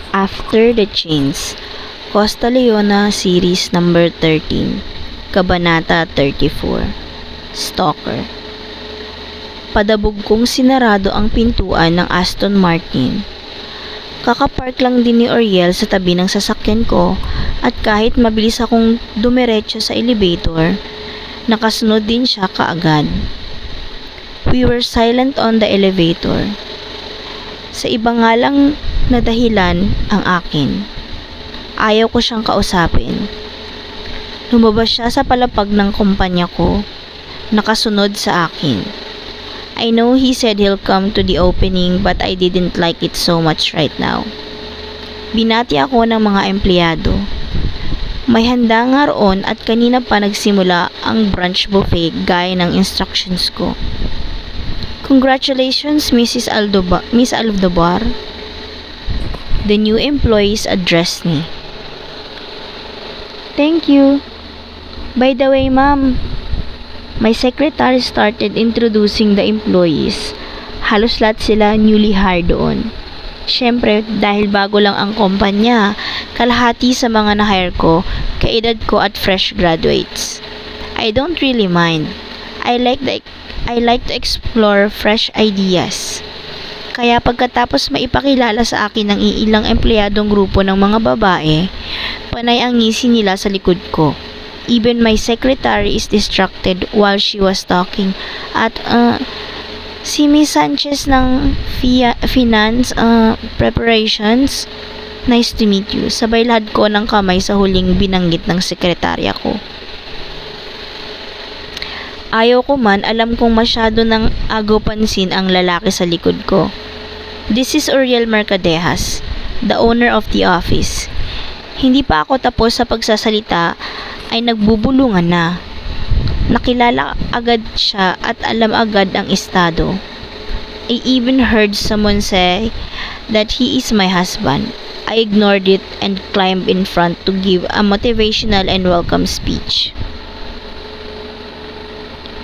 After the Chains, Costa Leona Series number 13, Kabanata 34, Stalker. Padabog kong sinarado ang pintuan ng Aston Martin. Kakapark lang din ni Oriel sa tabi ng sasakyan ko at kahit mabilis akong dumiretso sa elevator, nakasunod din siya kaagad. We were silent on the elevator. Sa iba nga lang na dahilan ang akin. Ayaw ko siyang kausapin. Lumabas siya sa palapag ng kumpanya ko, nakasunod sa akin. I know he said he'll come to the opening but I didn't like it so much right now. Binati ako ng mga empleyado. May handa nga roon at kanina pa nagsimula ang brunch buffet gaya ng instructions ko. Congratulations, Miss Aldobar. The new employees addressed me. Thank you. By the way, ma'am, my secretary started introducing the employees. Halos lahat sila newly hired doon. Siyempre, dahil bago lang ang kumpanya, kalahati sa mga na-hire ko, kaedad ko at fresh graduates. I don't really mind. I like to explore fresh ideas. Kaya pagkatapos maipakilala sa akin ng iilang empleyadong grupo ng mga babae, panay ang ngisi nila sa likod ko. Even my secretary is distracted while she was talking. At si Miss Sanchez ng Finance Preparations, nice to meet you. Sabay lahad ko ng kamay sa huling binanggit ng sekretarya ko. Ayaw ko man, alam kong masyado ng agaw pansin ang lalaki sa likod ko. This is Oriel Mercadejas, the owner of the office. Hindi pa ako tapos sa pagsasalita ay nagbubulungan na. Nakilala agad siya at alam agad ang estado. I even heard someone say that he is my husband. I ignored it and climbed in front to give a motivational and welcome speech.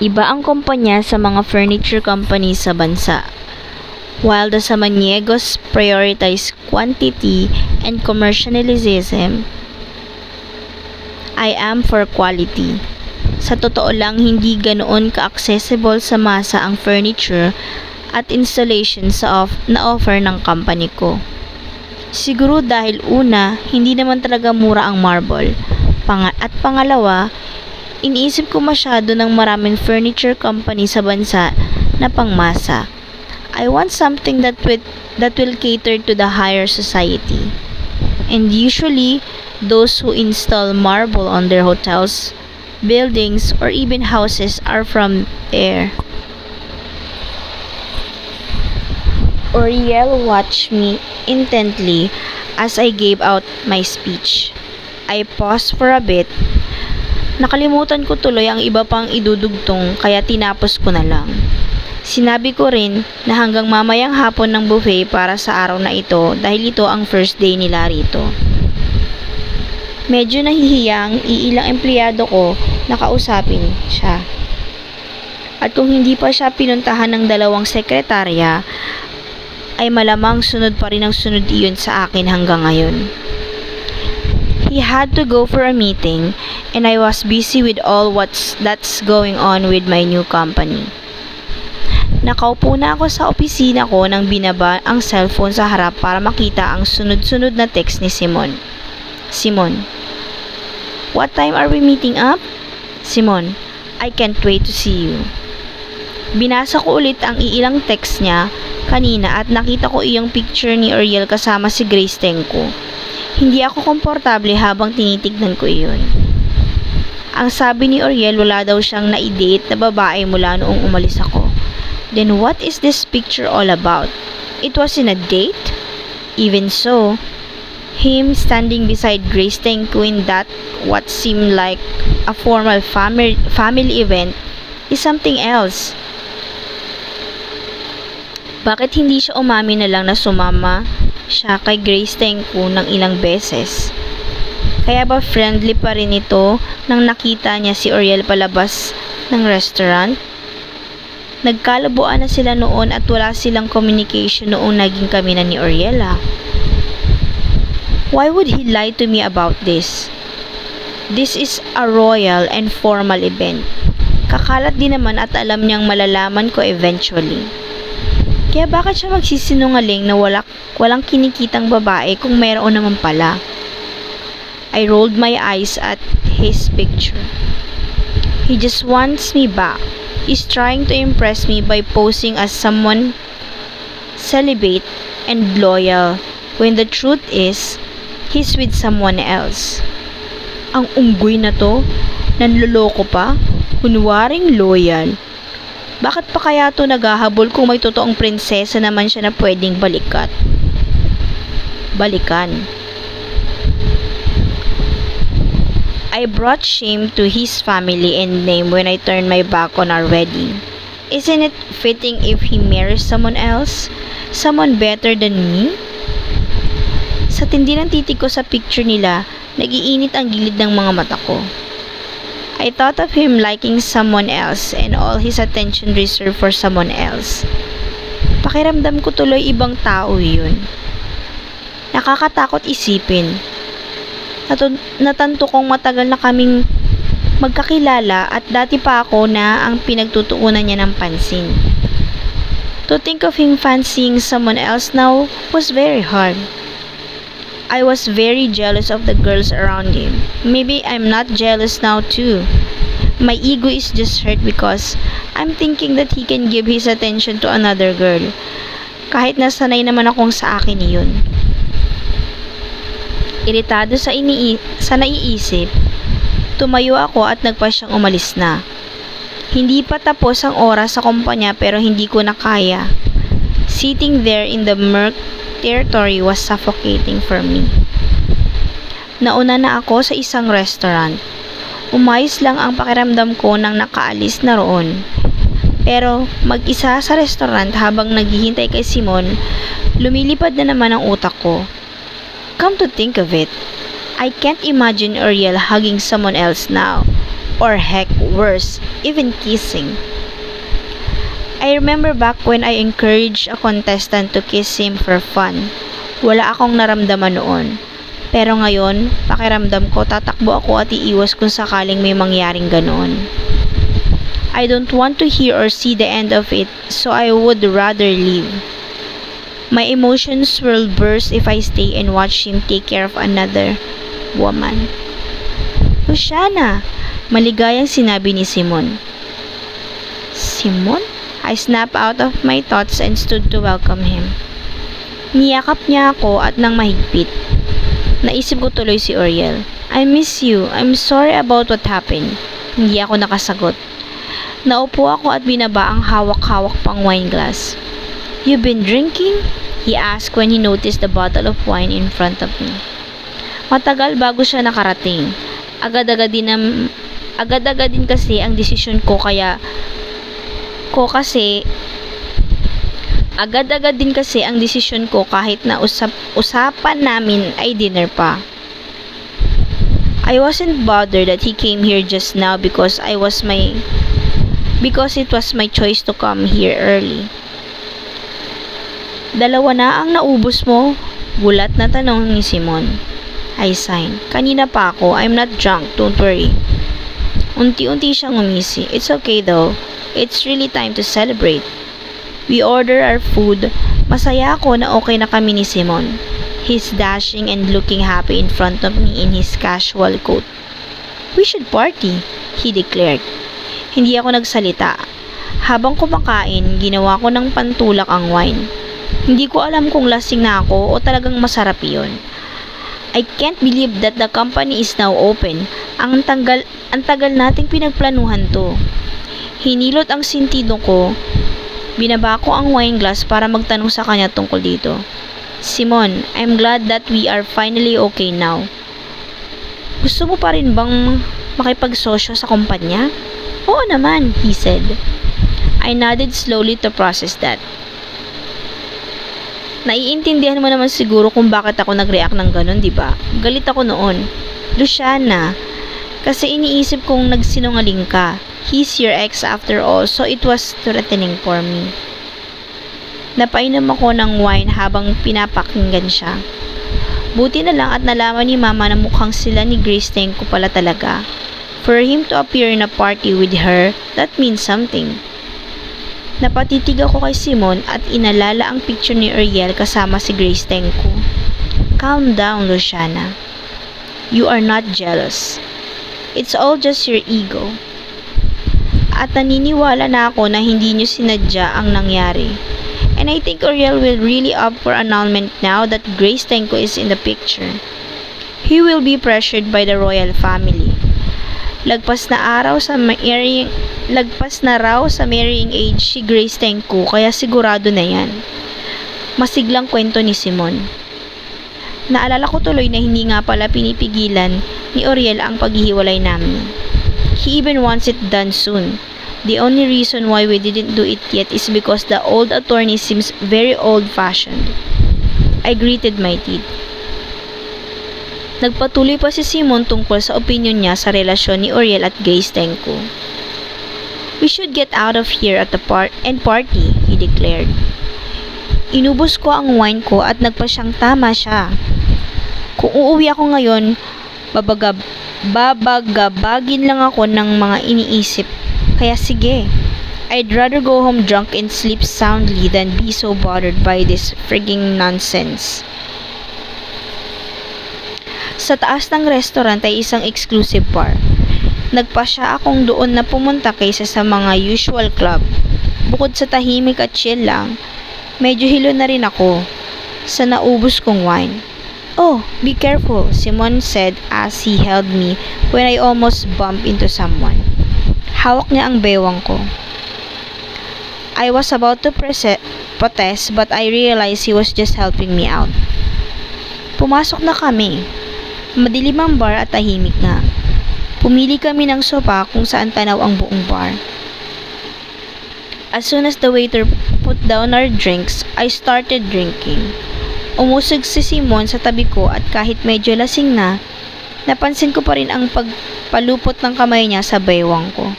Iba ang kumpanya sa mga furniture companies sa bansa. While the Samaniegos prioritize quantity and commercialism, I am for quality. Sa totoo lang, hindi ganoon ka-accessible sa masa ang furniture at installation na offer ng company ko. Siguro dahil una, hindi naman talaga mura ang marble. At pangalawa, iniisip ko masyado ng maraming furniture company sa bansa na pangmasa. I want something that will cater to the higher society. And usually, those who install marble on their hotels, buildings, or even houses are from there. Oriel watched me intently as I gave out my speech. I paused for a bit. Nakalimutan ko tuloy ang iba pang idudugtong kaya tinapos ko na lang. Sinabi ko rin na hanggang mamayang hapon ng buffet para sa araw na ito dahil ito ang first day nila rito. Medyo nahihiyang iilang empleyado ko na kausapin siya. At kung hindi pa siya pinuntahan ng dalawang sekretarya, ay malamang sunod pa rin ang sunod iyon sa akin hanggang ngayon. He had to go for a meeting and I was busy with all that's going on with my new company. Nakaupo na ako sa opisina ko nang binaba ang cellphone sa harap para makita ang sunod-sunod na text ni Simon. Simon, what time are we meeting up? Simon, I can't wait to see you. Binasa ko ulit ang iilang text niya kanina at nakita ko iyong picture ni Oriel kasama si Grace Tenko. Hindi ako komportable habang tinitignan ko iyon. Ang sabi ni Oriel, wala daw siyang na-date na babae mula noong umalis ako. Then what is this picture all about? It wasn't a date? Even so, him standing beside Grace Tenko in that what seemed like a formal family event is something else. Bakit hindi siya umami na lang na sumama siya kay Grace Tenko ng ilang beses? Kaya ba friendly pa rin ito nang nakita niya si Oriel palabas ng restaurant? Nagkalabuan na sila noon at wala silang communication noong naging kami na ni Oriela. Why would he lie to me about this? This is a royal and formal event. Kakalat din naman at alam niyang malalaman ko eventually. Kaya bakit siya magsisinungaling na walang kinikitang babae kung mayroon naman pala? I rolled my eyes at his picture. He just wants me back. He's trying to impress me by posing as someone celibate and loyal when the truth is, he's with someone else. Ang unggoy na to, nanloloko pa, kunwaring loyal. Bakit pa kaya to naghahabol kung may totoong prinsesa naman siya na pwedeng balikan? I brought shame to his family and name when I turned my back on our wedding. Isn't it fitting if he marries someone else? Someone better than me? Sa tindi ng titig ko sa picture nila, nagiinit ang gilid ng mga mata ko. I thought of him liking someone else and all his attention reserved for someone else. Pakiramdam ko tuloy ibang tao yun. Nakakatakot isipin. Natanto kong matagal na kaming magkakilala at dati pa ako na ang pinagtutuunan niya ng pansin. To think of him fancying someone else now was very hard. I was very jealous of the girls around him. Maybe I'm not jealous now too. My ego is just hurt because I'm thinking that he can give his attention to another girl. Kahit nasanay naman akong sa akin yun. Iritado sa naiisip, tumayo ako at nagpa siyang umalis na. Hindi pa tapos ang oras sa kumpanya pero hindi ko na kaya. Sitting there in the murk territory was suffocating for me. Nauna na ako sa isang restaurant. Umayos lang ang pakiramdam ko nang nakaalis na roon. Pero mag-isa sa restaurant habang naghihintay kay Simon, lumilipad na naman ang utak ko. Come to think of it, I can't imagine Uriel hugging someone else now. Or heck worse, even kissing. I remember back when I encouraged a contestant to kiss him for fun. Wala akong naramdaman noon. Pero ngayon, pakiramdam ko tatakbo ako at iiwas kung sakaling may mangyaring ganoon. I don't want to hear or see the end of it, so I would rather leave. My emotions will burst if I stay and watch him take care of another woman. Luciana, maligayang sinabi ni Simon. Simon? I snapped out of my thoughts and stood to welcome him. Niyakap niya ako at nang mahigpit. Naisip ko tuloy si Uriel. I miss you. I'm sorry about what happened. Hindi ako nakasagot. Naupo ako at binaba ang hawak-hawak pang wine glass. You been drinking? He asked when he noticed the bottle of wine in front of me. Matagal bago siya nakarating. Agad-agad din kasi ang desisyon ko agad-agad din kasi ang desisyon ko kahit na usapan namin ay dinner pa. I wasn't bothered that he came here just now because it was my choice to come here early. Dalawa na ang naubos mo? Gulat na tanong ni Simon. I signed. Kanina pa ako. I'm not drunk. Don't worry. Unti-unti siyang umisi. It's okay though. It's really time to celebrate. We order our food. Masaya ako na okay na kami ni Simon. He's dashing and looking happy in front of me in his casual coat. We should party, he declared. Hindi ako nagsalita. Habang kumakain, ginawa ko ng pantulak ang wine. Hindi ko alam kung lasing na ako o talagang masarap yun. I can't believe that the company is now open. Ang tagal nating pinagplanuhan to. Hinilot ang sentido ko. Binaba ko ang wine glass para magtanong sa kanya tungkol dito. Simon, I'm glad that we are finally okay now. Gusto mo pa rin bang makipagsosyo sa kumpanya? Oo naman, he said. I nodded slowly to process that. Naiintindihan mo naman siguro kung bakit ako nag-react ng ganun, di ba? Galit ako noon. Luciana, kasi iniisip kong nagsinungaling ka. He's your ex after all, so it was threatening for me. Napainom ako ng wine habang pinapakinggan siya. Buti na lang at nalaman ni Mama na mukhang sila ni Grace Tenko pala talaga. For him to appear in a party with her, that means something. Napatitig ako kay Simon at inalala ang picture ni Uriel kasama si Grace Tenko. Calm down, Luciana. You are not jealous. It's all just your ego. At naniniwala na ako na hindi niyo sinadya ang nangyari. And I think Uriel will really up for annulment now that Grace Tenko is in the picture. He will be pressured by the royal family. Lagpas na raw sa marrying age si Grace Tenko kaya sigurado na yan. Masiglang kwento ni Simon. Naalala ko tuloy na hindi nga pala pinipigilan ni Uriel ang paghihiwalay namin. He even wants it done soon. The only reason why we didn't do it yet is because the old attorney seems very old-fashioned. I gritted my teeth. Nagpatuloy pa si Simon tungkol sa opinion niya sa relasyon ni Uriel at Grace Tenko. We should get out of here at the party, he declared. Inubos ko ang wine ko at nagpa siyang tama siya. Kung uuwi ako ngayon, babagabagin lang ako ng mga iniisip. Kaya sige, I'd rather go home drunk and sleep soundly than be so bothered by this frigging nonsense. Sa taas ng restaurant ay isang exclusive bar. Nagpasya akong doon na pumunta kaysa sa mga usual club. Bukod sa tahimik at chill lang, medyo hilo na rin ako sa naubos kong wine. Oh, be careful, Simon said as he held me when I almost bumped into someone. Hawak niya ang bewang ko. I was about to protest but I realized he was just helping me out. Pumasok na kami. Madilim ang bar at tahimik nga. Pumili kami ng sopa kung saan tanaw ang buong bar. As soon as the waiter put down our drinks, I started drinking. Umusog si Simon sa tabi ko at kahit medyo lasing na, napansin ko pa rin ang pagpalupot ng kamay niya sa baywang ko.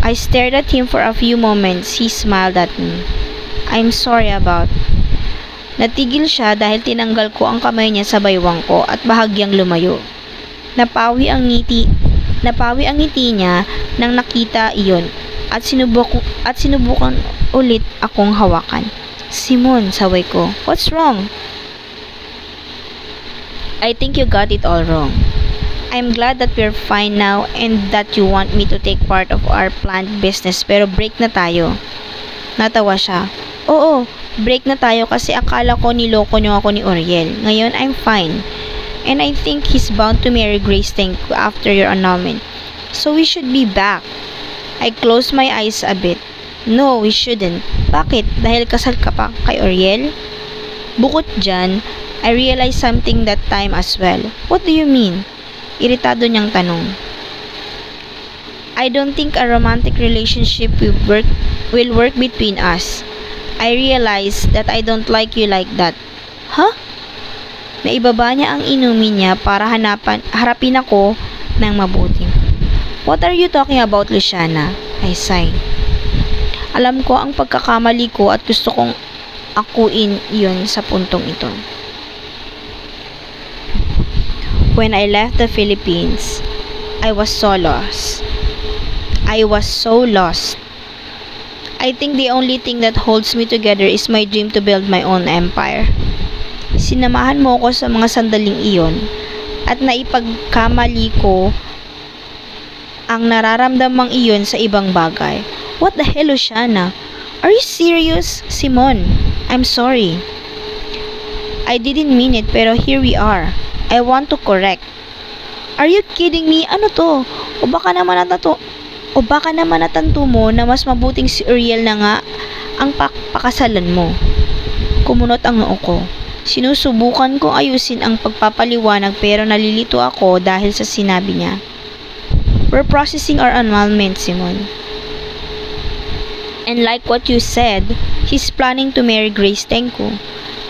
I stared at him for a few moments. He smiled at me. I'm sorry about. Natigil siya dahil tinanggal ko ang kamay niya sa baywang ko at bahagyang lumayo. Napawi ang ngiti niya nang nakita iyon at sinubukan ulit akong hawakan. Simon, saway ko. What's wrong? I think you got it all wrong. I'm glad that we're fine now and that you want me to take part of our planned business pero break na tayo. Natawa siya. Oo, break na tayo kasi akala ko niloko niyo ako ni Uriel. Ngayon, I'm fine. And I think he's bound to marry Grace Tenko after your annulment. So we should be back. I closed my eyes a bit. No, we shouldn't. Bakit? Dahil kasal ka pa kay Uriel? Bukod dyan, I realized something that time as well. What do you mean? Iritado niyang tanong. I don't think a romantic relationship will work between us. I realize that I don't like you like that. Huh? Naibaba niya ang inumin niya para harapin ako ng mabuti. What are you talking about, Luciana? I sighed. Alam ko ang pagkakamali ko at gusto kong akuin iyon sa puntong ito. When I left the Philippines, I was so lost. I think the only thing that holds me together is my dream to build my own empire. Sinamahan mo ko sa mga sandaling iyon at naipagkamali ko ang nararamdamang iyon sa ibang bagay. What the hell, Luciana? Are you serious? Simon, I'm sorry. I didn't mean it pero here we are. I want to correct. Are you kidding me? Ano to? O baka naman natanto mo na mas mabuting si Uriel na nga ang pakasalan mo. Kumunot ang noo ko. Sinusubukan kong ayusin ang pagpapaliwanag pero nalilito ako dahil sa sinabi niya. We're processing our annulment, Simon. And like what you said, he's planning to marry Grace Tenko.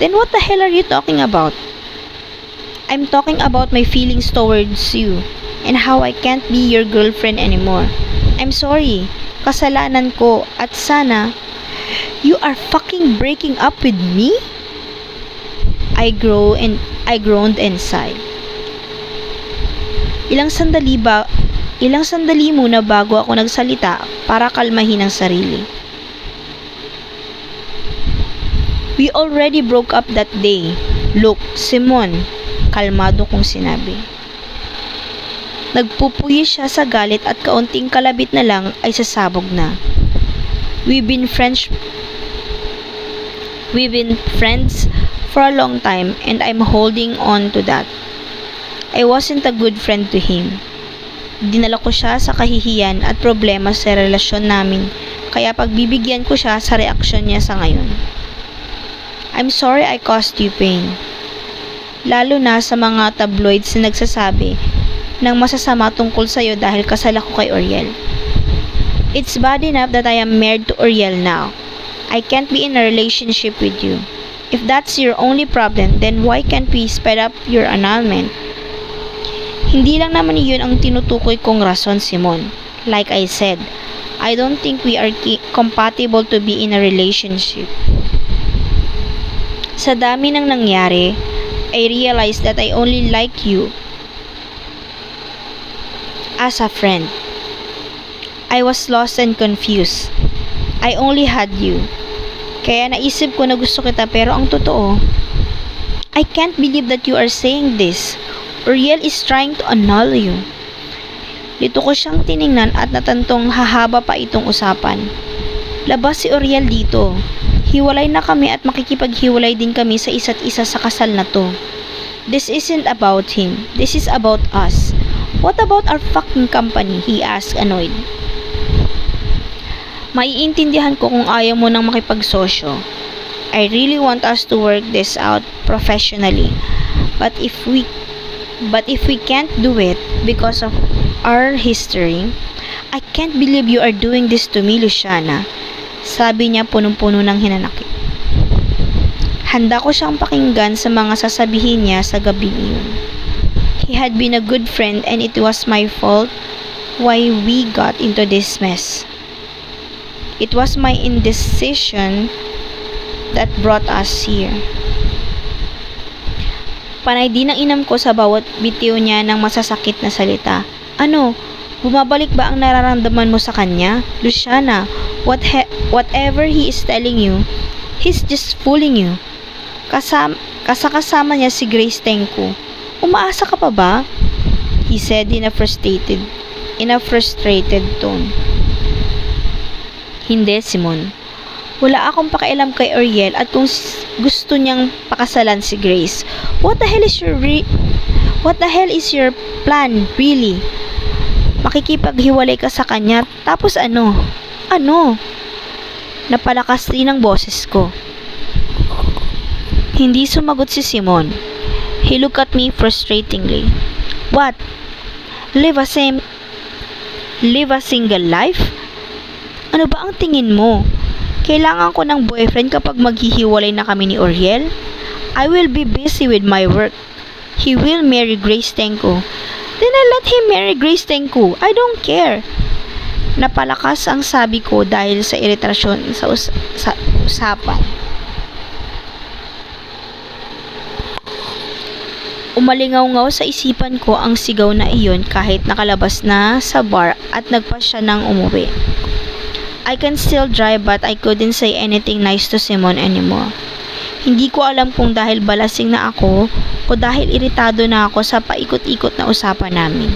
Then what the hell are you talking about? I'm talking about my feelings towards you and how I can't be your girlfriend anymore. I'm sorry. Kasalanan ko at sana you are fucking breaking up with me? I groaned and sighed. Ilang sandali muna bago ako nagsalita para kalmahin ang sarili. We already broke up that day. Look, Simon, kalmado kong sinabi. Nagpupuyi siya sa galit at kaunting kalabit na lang ay sasabog na. We've been friends for a long time and I'm holding on to that. I wasn't a good friend to him. Dinala ko siya sa kahihiyan at problema sa relasyon namin, kaya pagbibigyan ko siya sa reaksyon niya sa ngayon. I'm sorry I caused you pain. Lalo na sa mga tabloids na nagsasabi ng masasama tungkol sa'yo dahil kasal ako kay Oriel. It's bad enough that I am married to Oriel now. I can't be in a relationship with you. If that's your only problem, then why can't we speed up your annulment? Hindi lang naman iyon ang tinutukoy kong rason, Simon. Like I said, I don't think we are compatible to be in a relationship. Sa dami ng nangyari, I realized that I only like you as a friend. I was lost and confused. I only had you. Kaya naisip ko na gusto kita pero ang totoo, I can't believe that you are saying this. Oriel is trying to annul you. Dito ko siyang tiningnan at natantong hahaba pa itong usapan. Labas si Oriel dito. Hiwalay na kami at makikipaghiwalay din kami sa isa't isa sa kasal na to. This isn't about him. This is about us. What about our fucking company? He asked, annoyed. Maiintindihan ko kung ayaw mo nang makipagsosyo. I really want us to work this out professionally. But if we can't do it because of our history, I can't believe you are doing this to me, Luciana. Sabi niya punong-puno ng hinanakit. Handa ko siyang pakinggan sa mga sasabihin niya sa gabing iyon. He had been a good friend and it was my fault why we got into this mess. It was my indecision that brought us here. Panay din ang inam ko sa bawat bitiw niya ng masasakit na salita. Ano? Bumabalik ba ang nararamdaman mo sa kanya? Luciana, whatever he is telling you, he's just fooling you. Kasama niya si Grace Tenko. Umaasa ka pa ba? He said in a frustrated tone. Hindi, Simon. Wala akong pakialam kay Oriel at kung gusto niyang pakasalan si Grace. What the hell is your plan, really? Makikipaghiwalay ka sa kanya, tapos ano? Ano? Napalakas din ang boses ko. Hindi sumagot si Simon. He looked at me frustratingly. What? Live a single life? Ano ba ang tingin mo? Kailangan ko ng boyfriend kapag maghihiwalay na kami ni Oriel? I will be busy with my work. He will marry Grace Tenko. Then I let him marry Grace Tenko. I don't care. Napalakas ang sabi ko dahil sa iritasyon sa usapan. Umalingaw-ngaw sa isipan ko ang sigaw na iyon kahit nakalabas na sa bar at nagpa siya ng umuwi. I can still drive but I couldn't say anything nice to Simon anymore. Hindi ko alam kung dahil balasing na ako o dahil iritado na ako sa paikot-ikot na usapan namin.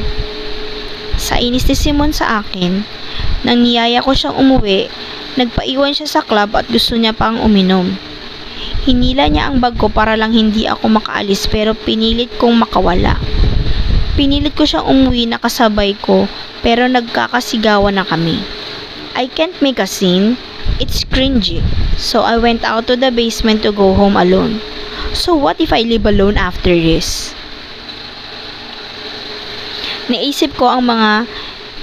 Sa inis ni Simon sa akin, nang niyaya ko siyang umuwi, nagpaiwan siya sa club at gusto niya pang uminom. Hinila niya ang bag ko para lang hindi ako makaalis pero pinilit kong makawala. Pinilit ko siyang umuwi na kasabay ko pero nagkakasigawan na kami. I can't make a scene. It's cringy. So I went out to the basement to go home alone. So what if I live alone after this? Naisip ko ang mga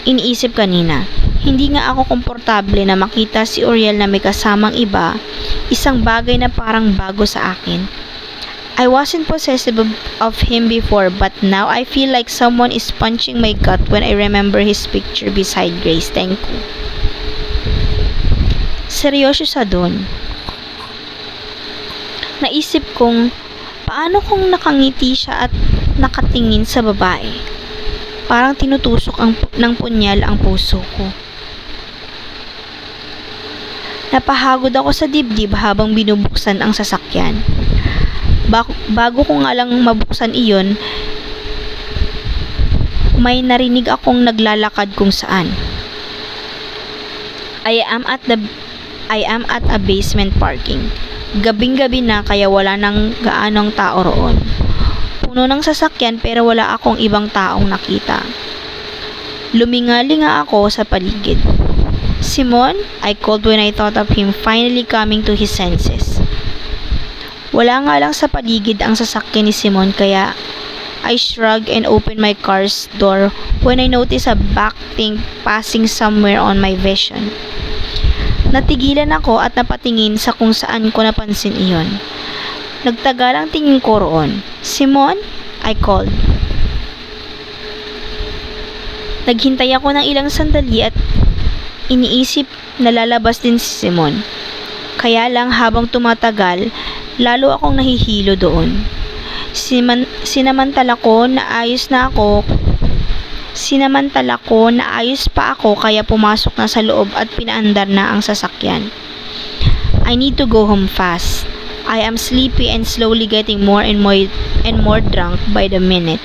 iniisip kanina. Hindi nga ako komportable na makita si Oriel na may kasamang iba, isang bagay na parang bago sa akin. I wasn't possessive of him before but now I feel like someone is punching my gut when I remember his picture beside Grace Tenko. Seryoso sa doon. Naisip kong Paano kung nakangiti siya at nakatingin sa babae? Parang tinutusok ng punyal ang puso ko. Napahagod ako sa dibdib habang binubuksan ang sasakyan. Bago ko nga lang mabuksan iyon, may narinig akong naglalakad kung saan. I am at a basement parking. Gabing-gabi na kaya wala nang gaanong tao roon. Puno ng sasakyan pero wala akong ibang taong nakita. Lumingalinga ako sa paligid. Simon, I called when I thought of him finally coming to his senses. Wala nga lang sa paligid ang sasakyan ni Simon kaya I shrugged and opened my car's door when I noticed a black thing passing somewhere on my vision. Natigilan ako at napatingin sa kung saan ko napansin iyon. Nagtagalang tingin ko roon. Simon? I called. Naghintay ako ng ilang sandali at iniisip na lalabas din si Simon. Kaya lang habang tumatagal, lalo akong nahihilo doon. Sinamantala ko na ayos pa ako kaya pumasok na sa loob at pinaandar na ang sasakyan. I need to go home fast. I am sleepy and slowly getting more and more drunk by the minute.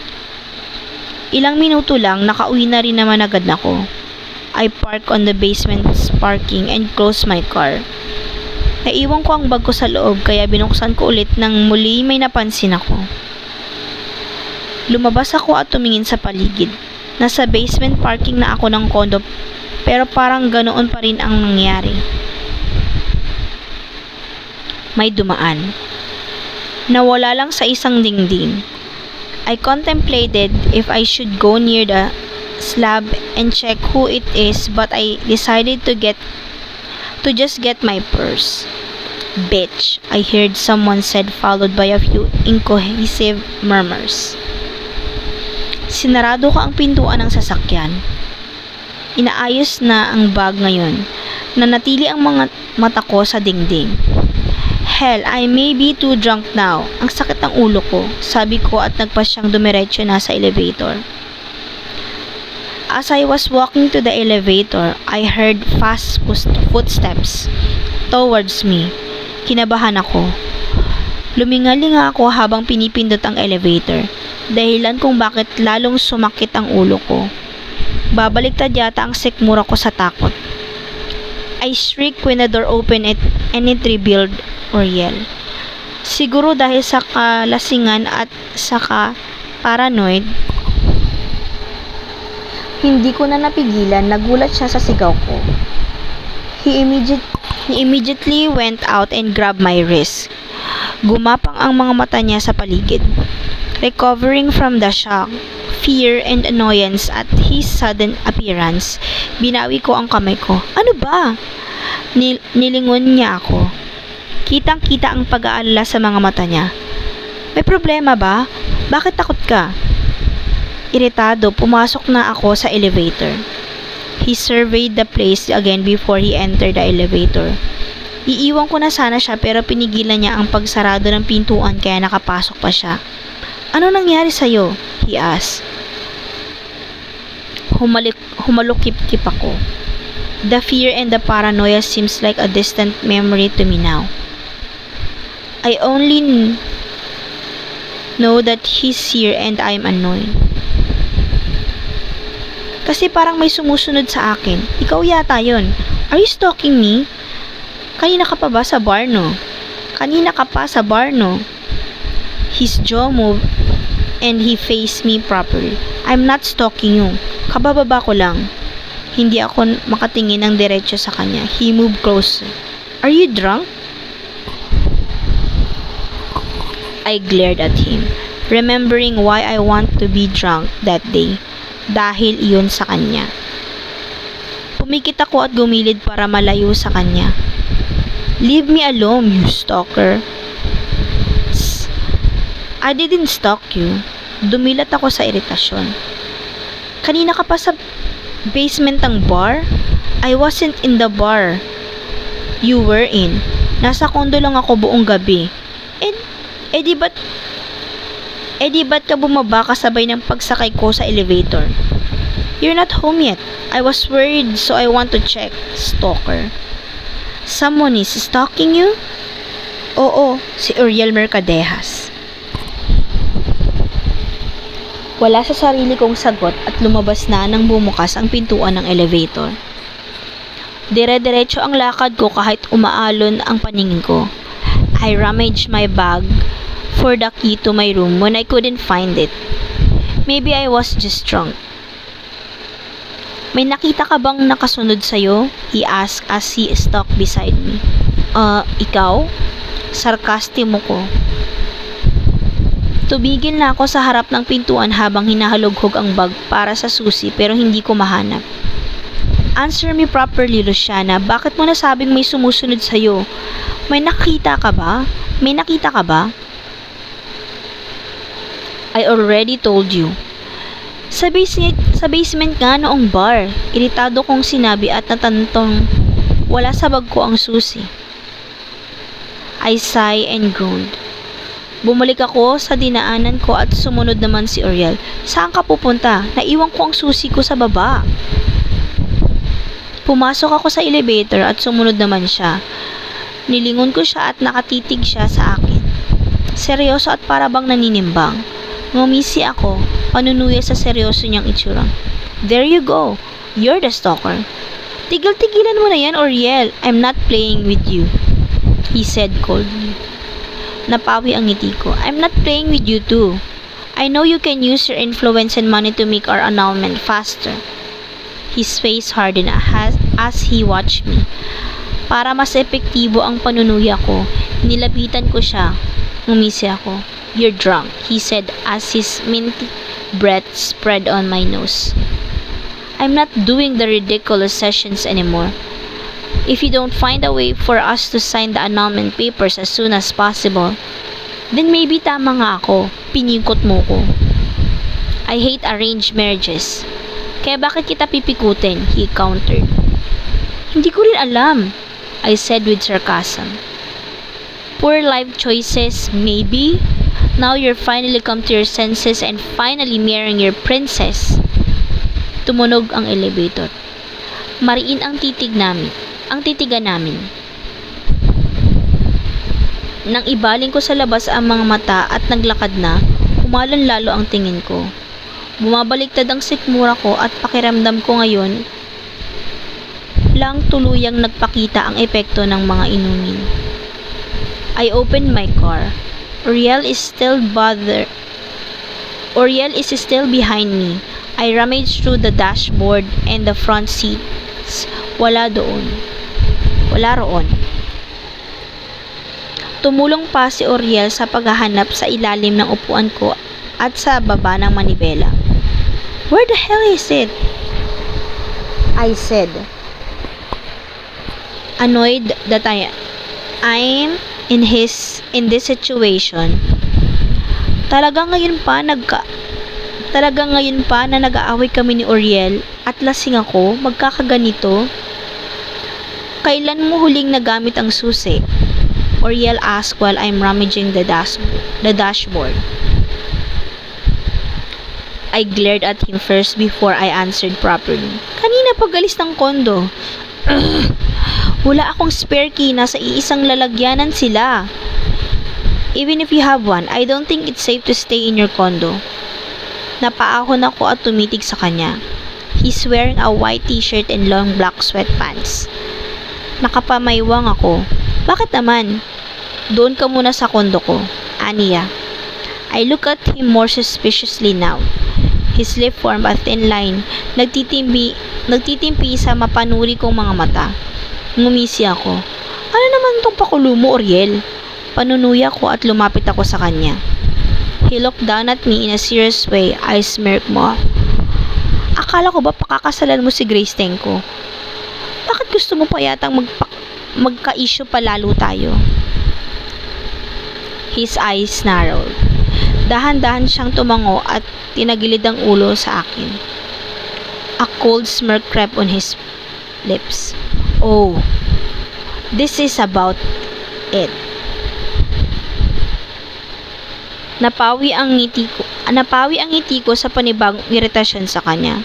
Ilang minuto lang, nakauwi na rin naman agad ako. I park on the basement's parking and close my car. Naiwan ko ang bag ko sa loob kaya binuksan ko ulit nang muli may napansin ako. Lumabas ako at tumingin sa paligid. Nasa basement parking na ako ng condo pero parang ganoon pa rin ang nangyari. May dumaan. Nawala lang sa isang dingding. I contemplated if I should go near the slab and check who it is but I decided to just get my purse. Bitch, I heard someone said followed by a few incohesive murmurs. Sinarado ko ang pintuan ng sasakyan. Inaayos na ang bag ngayon. Nanatili ang mga mata ko sa dingding. Hell, I may be too drunk now. Ang sakit ng ulo ko, sabi ko at nagpasyang dumiretso na sa elevator. As I was walking to the elevator, I heard fast footsteps towards me. Kinabahan ako. Lumingalinga ako habang pinipindot ang elevator. Dahilan kung bakit lalong sumakit ang ulo ko. Babaliktad yata ang sikmura ko sa takot. I shrieked when the door opened and it revealed Oriel. Siguro dahil sa kalasingan at sa paranoid, hindi ko na napigilan, nagulat siya sa sigaw ko. He immediately went out and grabbed my wrist. Gumapang ang mga mata niya sa paligid. Recovering from the shock, fear, and annoyance at his sudden appearance, binawi ko ang kamay ko. Ano ba? Nilingon niya ako. Kitang-kita ang pag-aalala sa mga mata niya. May problema ba? Bakit takot ka? Iritado, pumasok na ako sa elevator. He surveyed the place again before he entered the elevator. Iiwan ko na sana siya pero pinigilan niya ang pagsarado ng pintuan kaya nakapasok pa siya. Ano nangyari sa'yo? He asked. Humalukip-kip ako. The fear and the paranoia seems like a distant memory to me now. I only know that he's here and I'm annoyed. Kasi parang may sumusunod sa akin. Ikaw yata yun. Are you stalking me? Kanina ka pa sa bar, no? His jaw moved and he faced me properly. I'm not stalking you. Kabababa ko lang. Hindi ako makatingin ng diretso sa kanya. He moved closer. Are you drunk? I glared at him, remembering why I want to be drunk that day. Dahil iyon sa kanya. Pumikit ako at gumilid para malayo sa kanya. Leave me alone, you stalker. I didn't stalk you. Dumilat ako sa iritasyon. Kanina ka pa sa basement ng bar? I wasn't in the bar you were in. Nasa kondo lang ako buong gabi. Di ba't Eh di ba't ka bumaba kasabay ng pagsakay ko sa elevator? You're not home yet. I was worried so I want to check. Stalker. Someone is stalking you? Oo, si Uriel Mercadejas. Wala sa sarili kong sagot at lumabas na nang bumukas ang pintuan ng elevator. Dire-diretso ang lakad ko kahit umaalon ang paningin ko. I rummaged my bag for the key to my room when I couldn't find it. Maybe I was just drunk. May nakita ka bang nakasunod sa'yo? He asked as he stalked beside me. Ikaw? Sarkastimo ko. Tumigil na ako sa harap ng pintuan habang hinahalughog ang bag para sa susi pero hindi ko mahanap. Answer me properly, Luciana. Bakit mo nasabing may sumusunod sa'yo? May nakita ka ba? May nakita ka ba? I already told you. Sa basement nga noong bar, iritado kong sinabi at natantong wala sa bag ko ang susi. I sigh and groaned. Bumalik ako sa dinaanan ko at sumunod naman si Uriel. Saan ka pupunta? Naiwan ko ang susi ko sa baba. Pumasok ako sa elevator at sumunod naman siya. Nilingon ko siya at nakatitig siya sa akin. Seryoso at para bang naninimbang. Ngumisi ako, panunuya sa seryoso niyang itsura. There you go. You're the stalker. Tigil-tigilan mo na yan, Uriel. I'm not playing with you, he said coldly. Napawi ang ngiti ko. I'm not playing with you too. I know you can use your influence and money to make our annulment faster. His face hardened as he watched me. Para mas epektibo ang panunuya ko, nilapitan ko siya. Ngumisi ako. You're drunk, he said as his minty breath spread on my nose. I'm not doing the ridiculous sessions anymore. If you don't find a way for us to sign the annulment papers as soon as possible, then maybe tama nga ako, pinikot mo ko. I hate arranged marriages. Kaya bakit kita pipikutin? He countered. Hindi ko rin alam, I said with sarcasm. Poor life choices, maybe? Now you're finally come to your senses and finally marrying your princess. Tumunog ang elevator. Mariin ang titigan namin. Nang ibaling ko sa labas ang mga mata at naglakad na, umalon lalo ang tingin ko. Bumabaliktad ang sikmura ko at pakiramdam ko ngayon lang tuluyang nagpakita ang epekto ng mga inumin. I opened my car. Uriel is still behind me. I rummaged through the dashboard and the front seats. Wala roon. Tumulong pa si Uriel sa paghahanap sa ilalim ng upuan ko at sa baba ng manibela. Where the hell is it? I said, annoyed that I'm in this situation. Talaga ngayon pa na nag-aaway kami ni Uriel at lasing ako, magkakaganito. Kailan mo huling nagamit ang susi? Uriel asked while I'm rummaging the dashboard. I glared at him first before I answered properly. Kanina pag alis ng kondo. Wala akong spare key, nasa iisang lalagyanan sila. Even if you have one, I don't think it's safe to stay in your condo. Napaahon ako at tumitig sa kanya. He's wearing a white t-shirt and long black sweatpants. Nakapamaywang ako. Bakit naman? Doon ka muna sa kondo ko, aniya. I look at him more suspiciously now. His lip formed a thin line, nagtitimpi sa mapanuri kong mga mata. Ngumisi ako. Ano naman tong pakulo mo, Uriel? Panunuya ko at lumapit ako sa kanya. He looked down at me in a serious way. I smirked mo. Akala ko ba pakakasalan mo si Grace Tenko? Bakit gusto mo pa yatang magka-issue pa lalo tayo? His eyes narrowed. Dahan-dahan siyang tumango at tinagilid ang ulo sa akin. A cold smirk crept on his lips. Oh, this is about it. Napawi ang ngiti ko sa panibagong iritasyon sa kanya.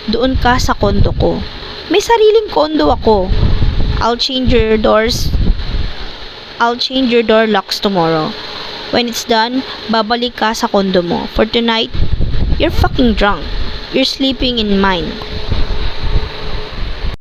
Doon ka sa kondo ko. May sariling kondo ako. I'll change your door locks tomorrow. When it's done, babalik ka sa kondo mo. For tonight, you're fucking drunk. You're sleeping in mine.